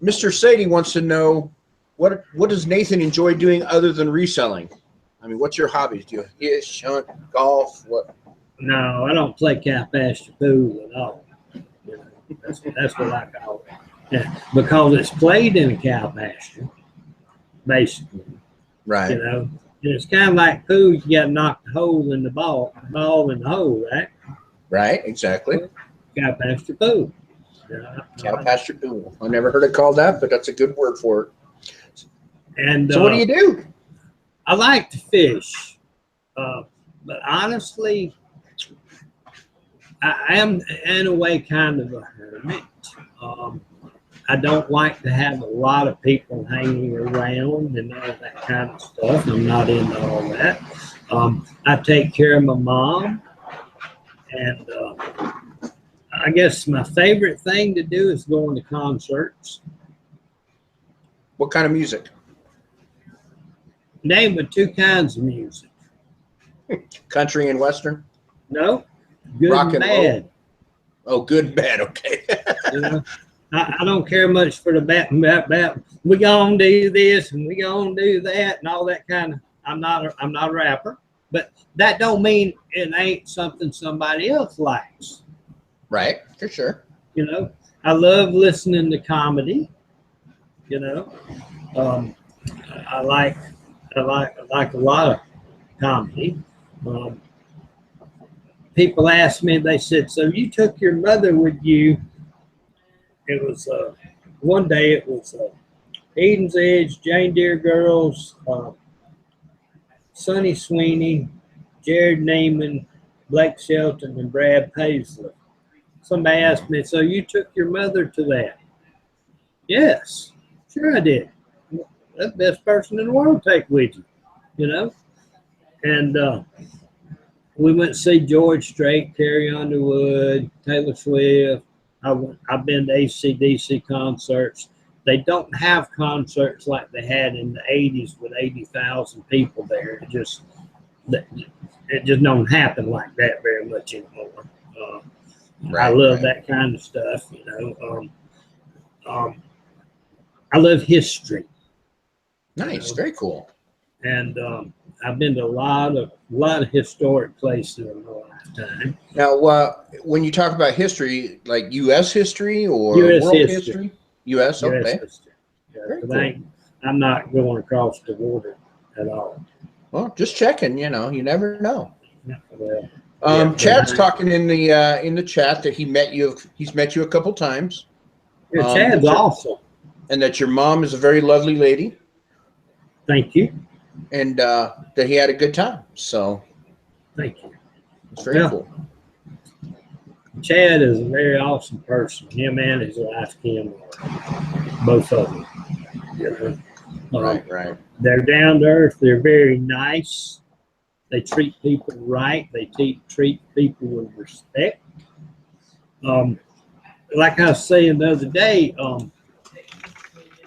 Mr. Sadie wants to know what does Nathan enjoy doing other than reselling? I mean, what's your hobbies? Do you fish, hunt, golf? What?
No, I don't play cow pasture pool at all. You know, that's what I call it. Yeah, because it's played in a cow pasture, basically.
Right.
You know, and it's kind of like pool. You got to knock the hole in the ball in the hole, right?
Right. Exactly.
Cow pasture pool.
Cow pasture pool. I never heard it called that, but that's a good word for it.
And
so, what do you do?
I like to fish, but honestly, I am in a way kind of a hermit. I don't like to have a lot of people hanging around and all that kind of stuff. I'm not into all that. I take care of my mom, and I guess my favorite thing to do is going to concerts.
What kind of music?
Name of two kinds of music.
Country and Western?
No, good
rock
and bad.
Roll. Oh, good and bad. Okay.
You know, I don't care much for the bat. We gonna do this and we gonna do that and all that kind of. I'm not a rapper, but that don't mean it ain't something somebody else likes.
Right, for sure.
You know, I love listening to comedy. You know, I like a lot of comedy. People ask me, they said, so you took your mother with you. It was one day it was Eden's Edge, Jane Deere Girls, Sonny Sweeney, Jared Neiman, Blake Shelton, and Brad Paisley. Somebody asked me, so you took your mother to that? Yes, sure I did. That's the best person in the world to take with you, you know? And we went to see George Strait, Carrie Underwood, Taylor Swift. I've been to AC/DC concerts. They don't have concerts like they had in the 80s with 80,000 people there. It just don't happen like that very much anymore. I love that kind of stuff, you know. I love history.
Nice, very cool.
And I've been to a lot of historic places in my lifetime.
Now, when you talk about history, like U.S. history or
US
world
history.
history? U.S.
US
Okay.
history. Yeah,
Very cool.
I'm not going across the border at all.
Well, just checking. You know, you never know.
Well,
Chad's talking in the chat that he met you. He's met you a couple times.
Yeah, Chad's awesome.
And that your mom is a very lovely lady.
Thank you.
And that he had a good time. So,
thank you.
It's very cool.
Chad is a very awesome person. Him and his wife Kim are both of them. You know?
Right.
They're down to earth. They're very nice. They treat people right. They treat people with respect. Like I was saying the other day,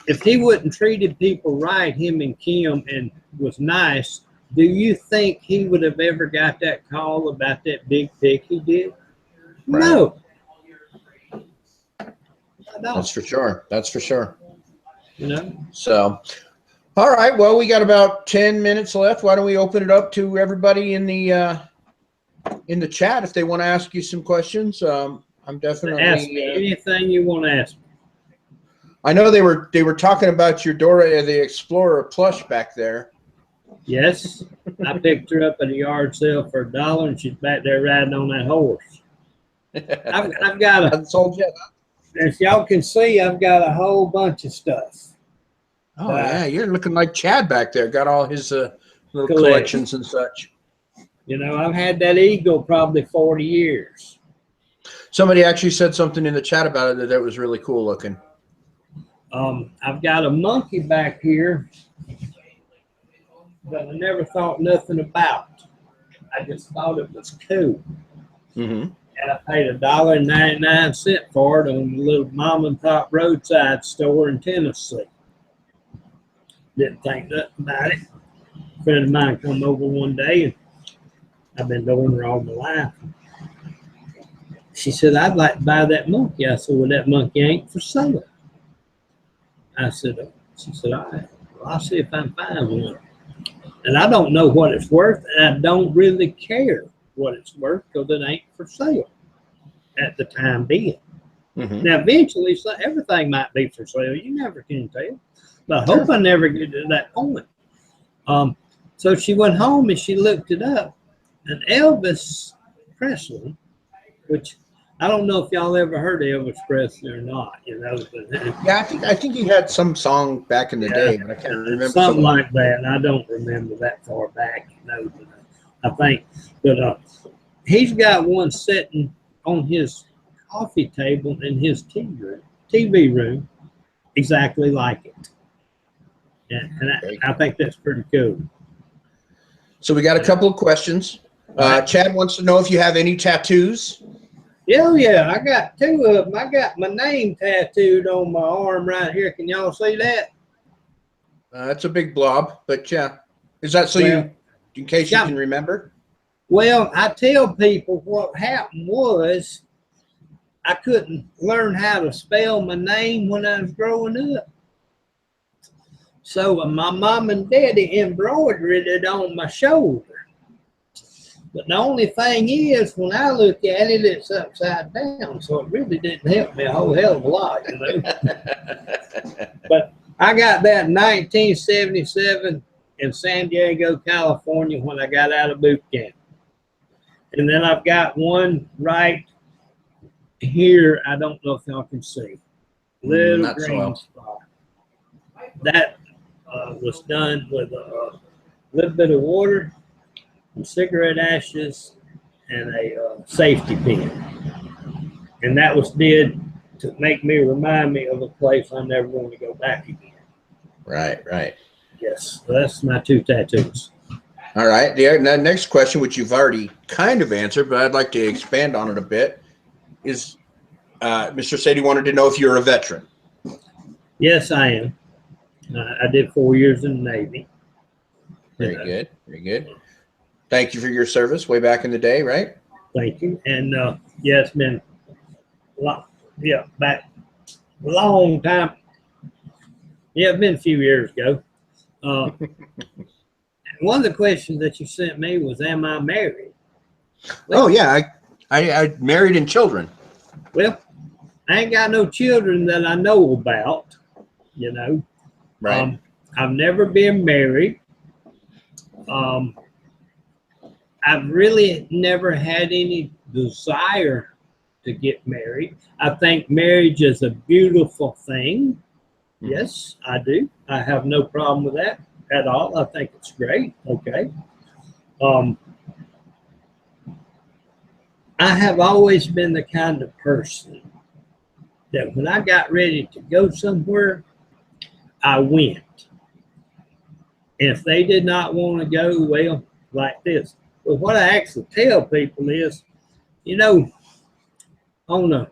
if he wouldn't treated people right, him and Kim, and was nice, do you think he would have ever got that call about that big pick he did? Right. No.
That's for sure. That's for sure.
You know?
So, all right. Well, we got about 10 minutes left. Why don't we open it up to everybody in the chat if they want to ask you some questions? I'm definitely
ask me anything you want to ask me.
I know they were talking about your Dora the Explorer plush back there.
Yes, I picked her up at a yard sale for $1, and she's back there riding on that horse. I've got a.
Sold yet.
As y'all can see, I've got a whole bunch of stuff.
Oh yeah, you're looking like Chad back there. Got all his little collections and such.
You know, I've had that eagle probably 40 years.
Somebody actually said something in the chat about it that was really cool looking.
I've got a monkey back here that I never thought nothing about. I just thought it was cool.
Mm-hmm.
And I paid $1.99 for it on a little mom and pop roadside store in Tennessee. Didn't think nothing about it. A friend of mine come over one day, and I've been knowing her all my life. She said, "I'd like to buy that monkey." I said, "Well, that monkey ain't for sale." I said, she said, "All right, well, I'll see if I can find one." And I don't know what it's worth, and I don't really care what it's worth because it ain't for sale at the time being. Mm-hmm. Now, eventually, everything might be for sale. You never can tell. But I hope I never get to that point. So she went home and she looked it up. And Elvis Presley, which I don't know if y'all ever heard of Elvis Presley or not, you know. But,
yeah, I think he had some song back in the day, but I can't remember.
Something like that. And I don't remember that far back, you know. But I think, but he's got one sitting on his coffee table in his TV room, exactly like it. And I think that's pretty cool.
So we got a couple of questions. Chad wants to know if you have any tattoos.
Yeah, I got 2 of them. I got my name tattooed on my arm right here. Can y'all see that?
That's a big blob, but yeah. Is that so in case you can remember?
Well, I tell people what happened was I couldn't learn how to spell my name when I was growing up. So my mom and daddy embroidered it on my shoulder. But the only thing is, when I look at it, it's upside down. So it really didn't help me a whole hell of a lot, you know. But I got that in 1977 in San Diego, California, when I got out of boot camp. And then I've got one right here. I don't know if y'all can see. Little green spot. That was done with a little bit of water, some cigarette ashes, and a safety pin. And that was did to remind me of a place I never want to go back again.
Right.
Yes, so that's my 2 tattoos.
All right. The next question, which you've already kind of answered, but I'd like to expand on it a bit, is Mr. Sadie wanted to know if you're a veteran.
Yes, I am. I did 4 years in the Navy.
Very good. Thank you for your service way back in the day, right?
Thank you. And yeah, it's been back a long time. Yeah, it's been a few years ago. One of the questions that you sent me was, "Am I married?" Well,
Oh yeah, I married and children.
Well, I ain't got no children that I know about. You know,
Right.
I've never been married. I've really never had any desire to get married. I think marriage is a beautiful thing. Yes, I do. I have no problem with that at all. I think it's great. Okay. I have always been the kind of person that when I got ready to go somewhere, I went. And if they did not want to go, well, like this. But what I actually tell people is, you know, on a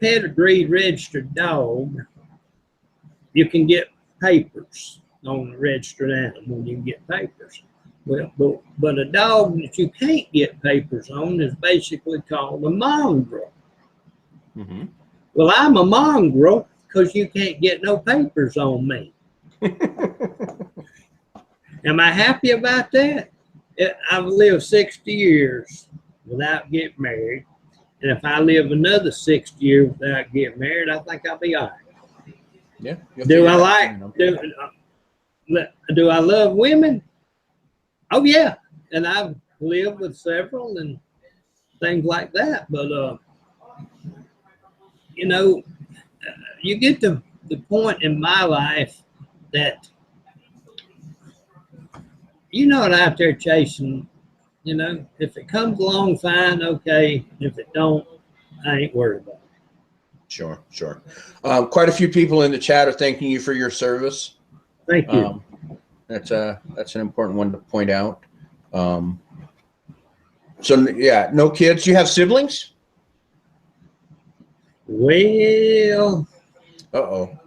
pedigreed registered dog, you can get papers on a registered animal. You can get papers. Well, but a dog that you can't get papers on is basically called a mongrel.
Mm-hmm.
Well, I'm a mongrel because you can't get no papers on me. Am I happy about that? I've lived 60 years without getting married. And if I live another 60 years without getting married, I think I'll be all right.
Yeah.
Do I love women? Oh yeah, and I've lived with several and things like that. But you get to the point in my life that you're not out there chasing. If it comes along, fine, okay. If it don't, I ain't worried about it.
Sure. Quite a few people in the chat are thanking you for your service.
Thank you.
That's an important one to point out. So yeah, no kids. You have siblings?
Well,
Uh-oh.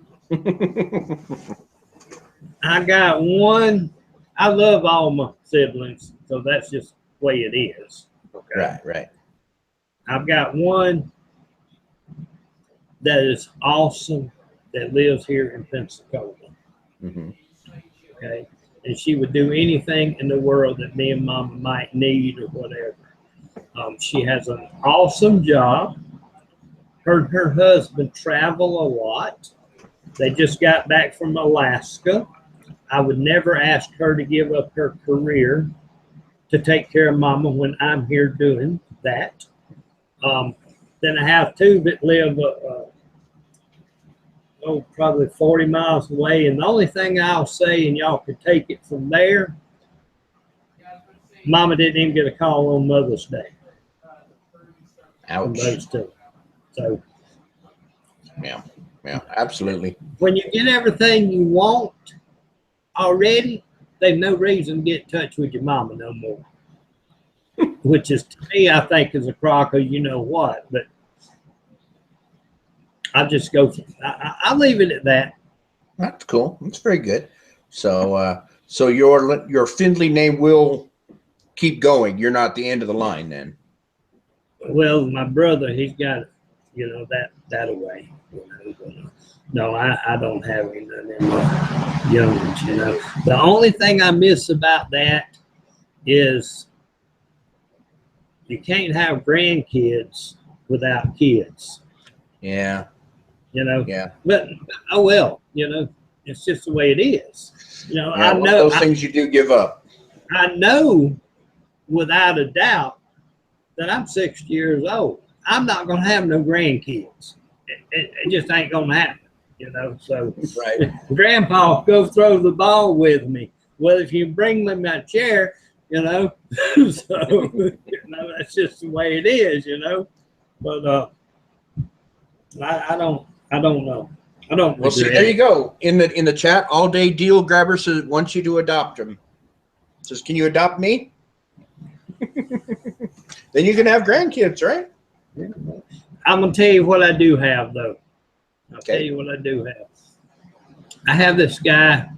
I got one. I love all my siblings, so that's just the way it is. Okay.
Right.
I've got one that is awesome that lives here in Pensacola.
Mm-hmm.
Okay. And she would do anything in the world that me and Mama might need or whatever. She has an awesome job. Her and her husband travel a lot. They just got back from Alaska. I would never ask her to give up her career to take care of Mama when I'm here doing that. Then I have two that live probably 40 miles away. And the only thing I'll say, and y'all can take it from there, Mama didn't even get a call on Mother's Day.
Ouch.
From those two. So,
yeah, absolutely.
When you get everything you want already, there's no reason to get in touch with your mama no more. Which is, to me, I think is a crock of you know what. But I just go, I'll leave it at that.
That's cool. That's very good. So, so your Findley name will keep going. You're not the end of the line then.
Well, my brother, he's got, that away. No, I don't have any young ones, The only thing I miss about that is you can't have grandkids without kids.
Yeah. Yeah.
But oh well, it's just the way it is. I know
those things you do give up.
I know without a doubt that I'm 60 years old. I'm not going to have no grandkids. It just ain't going to happen, So,
right.
Grandpa, go throw the ball with me. Well, if you bring me my chair, so that's just the way it is, But I don't know. I don't.
Well, see, there you go. In the chat, all day deal grabber says wants you to adopt him. Says, can you adopt me? Then you can have grandkids, right?
I'm gonna tell you what I do have, though. I'll tell you what I do have. I have this guy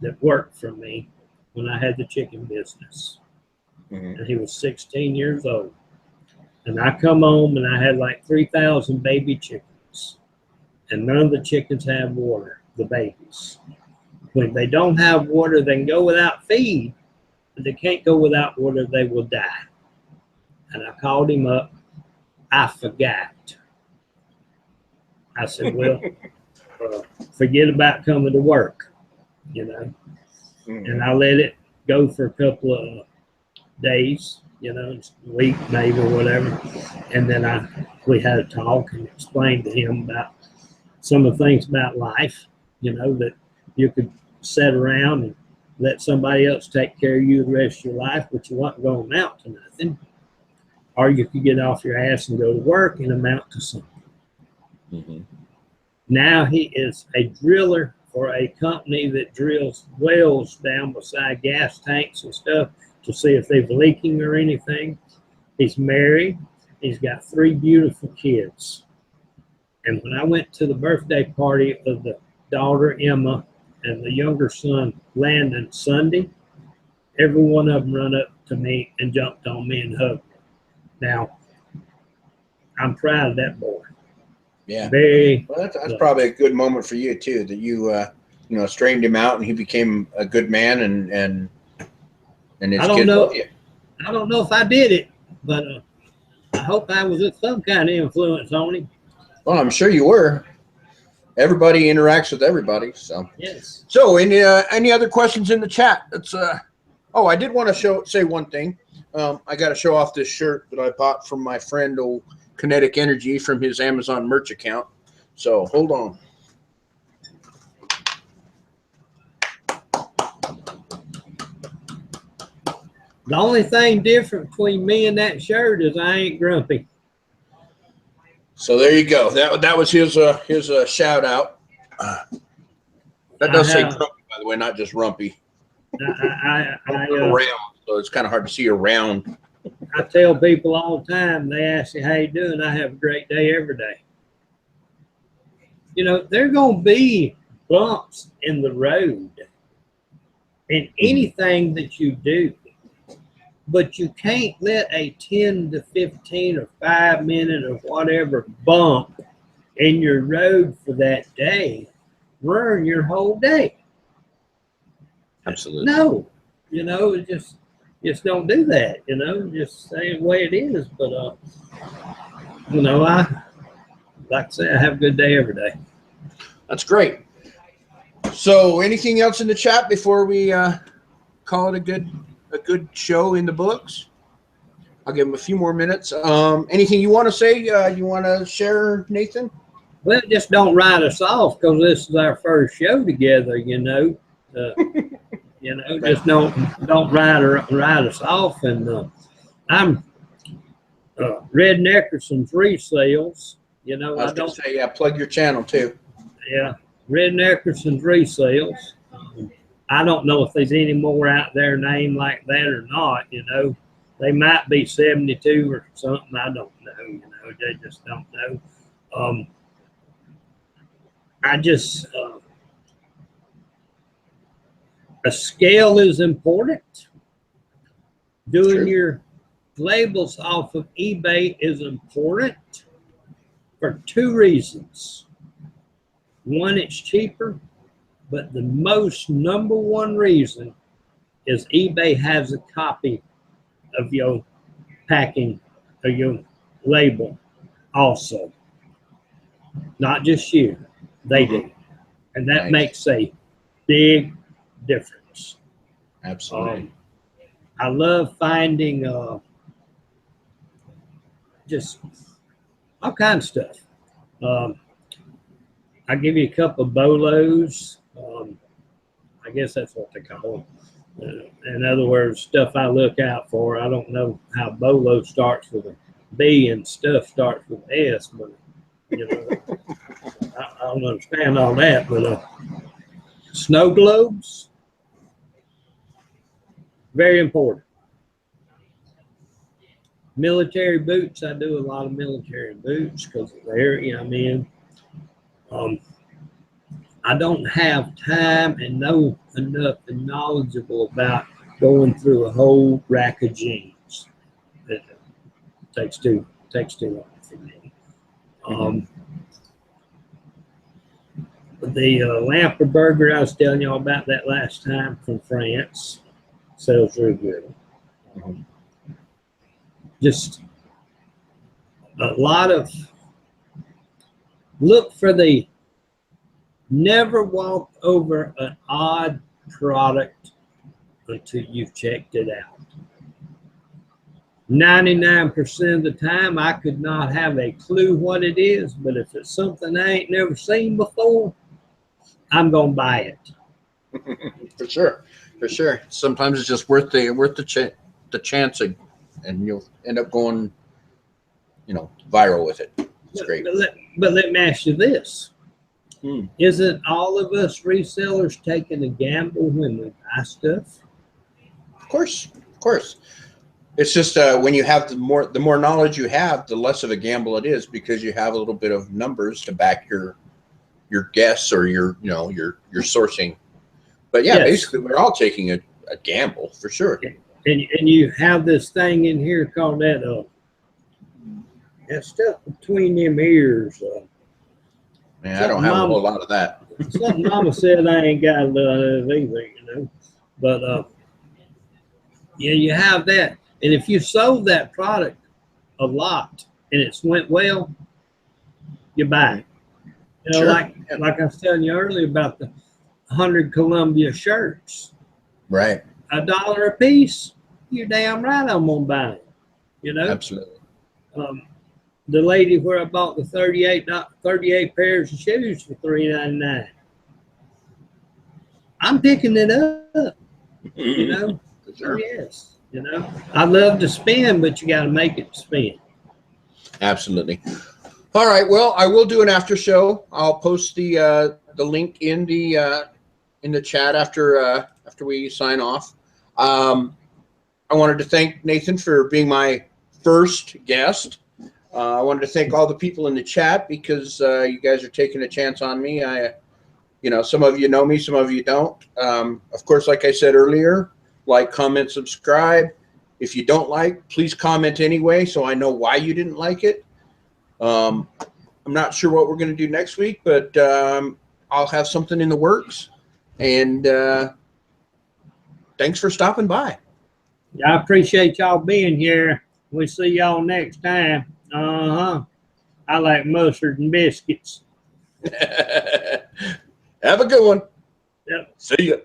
that worked for me when I had the chicken business, and he was 16 years old. And I come home and I had like 3,000 baby chickens. And none of the chickens have water, the babies. When they don't have water, they can go without feed. But they can't go without water, they will die. And I called him up. I forgot. I said, well, forget about coming to work, you know. And I let it go for a couple of days, you know, a week maybe or whatever. And then we had a talk and explained to him about some of the things about life, you know, that you could sit around and let somebody else take care of you the rest of your life, but you wasn't going to amount to nothing. Or you could get off your ass and go to work and amount to something. Mm-hmm. Now he is a driller for a company that drills wells down beside gas tanks and stuff to see if they're leaking or anything. He's married. He's got 3 beautiful kids. And when I went to the birthday party of the daughter, Emma, and the younger son, Landon, Sunday, every one of them run up to me and jumped on me and hugged me. Now, I'm proud of that boy.
Yeah.
Very.
Well, that's probably a good moment for you too, that you straightened him out and he became a good man and his kids love you.
I don't know if I did it, but I hope I was some kind of influence on him.
Well, I'm sure you were. Everybody interacts with everybody, so.
Yes.
So, any other questions in the chat? It's Oh, I did want to say one thing. I got to show off this shirt that I bought from my friend, old Kinetic Energy, from his Amazon merch account. So hold on.
The only thing different between me and that shirt is I ain't grumpy.
So there you go. That was his shout out. That does say grumpy, by the way, not just rumpy. Around, so it's kind of hard to see around.
I tell people all the time, they ask me, how you doing? I have a great day every day. You know, there are going to be bumps in the road in anything that you do, but you can't let a 10 to 15 or 5 minute or whatever bump in your road for that day ruin your whole day.
Absolutely.
No, you know, just don't do that, you know, just say the way it is. But, you know, like I say, I have a good day every day.
That's great. So anything else in the chat before we call it a good show in the books? I'll give him a few more minutes. Anything you want to say? You want to share, Nathan?
Well, just don't write us off because this is our first show together, you know. You know, just don't write us off. And I'm Redneckerson's Resales. You know,
I was going to say, yeah, plug your channel too.
Yeah, Redneckerson's Resales. I don't know if there's any more out there named like that or not. You know, they might be 72 or something. I don't know. You know, they just don't know. A scale is important. Doing your labels off of eBay is important for 2 reasons. One, it's cheaper, but the number one reason is eBay has a copy of your packing or your label also. Not just you, they do. And that makes a big difference.
Absolutely.
I love finding just all kinds of stuff. I give you a couple of bolos. I guess that's what they call them. In other words, stuff I look out for. I don't know how bolo starts with a B and stuff starts with an S, but you know, I don't understand all that. But snow globes, very important. Military boots, I do a lot of military boots because of the area I'm in. I don't have time and know enough and knowledgeable about going through a whole rack of jeans. It takes too takes too long for me. The Lamper burger I was telling y'all about that last time from France sells real good. Just a lot of look for the never walk over an odd product until you've checked it out. 99% of the time, I could not have a clue what it is, but if it's something I ain't never seen before, I'm gonna buy it.
For sure, for sure. Sometimes it's just worth the chance, and you'll end up going, viral with it. It's great.
But let me ask you this: isn't all of us resellers taking a gamble when we buy stuff?
Of course, of course. It's just when you have the more knowledge you have, the less of a gamble it is, because you have a little bit of numbers to back your guess or your sourcing. But yeah, yes. Basically we're all taking a gamble for sure.
And you have this thing in here called that stuff between them ears.
Man, I don't have a whole lot of that.
Something Mama said I ain't got a lot of either, But yeah, you have that. And if you sold that product a lot and it's went well, you buy it.
Sure.
Like I was telling you earlier about the 100 Columbia shirts.
Right.
$1 a piece. You're damn right I'm gonna buy it.
Absolutely.
The lady where I bought the 38 pairs of shoes for $3.99. I'm picking it up. Sure. Yes. I love to spend, but you got to make it spend.
Absolutely. All right. Well, I will do an after show. I'll post the link in the chat after we sign off. I wanted to thank Nathan for being my first guest. I wanted to thank all the people in the chat because you guys are taking a chance on me. Some of you know me, some of you don't. Of course, like I said earlier, like, comment, subscribe. If you don't like, please comment anyway so I know why you didn't like it. I'm not sure what we're going to do next week, but I'll have something in the works. And thanks for stopping by.
I appreciate y'all being here. We'll see y'all next time. I like mustard and biscuits.
Have a good one.
Yep.
See ya.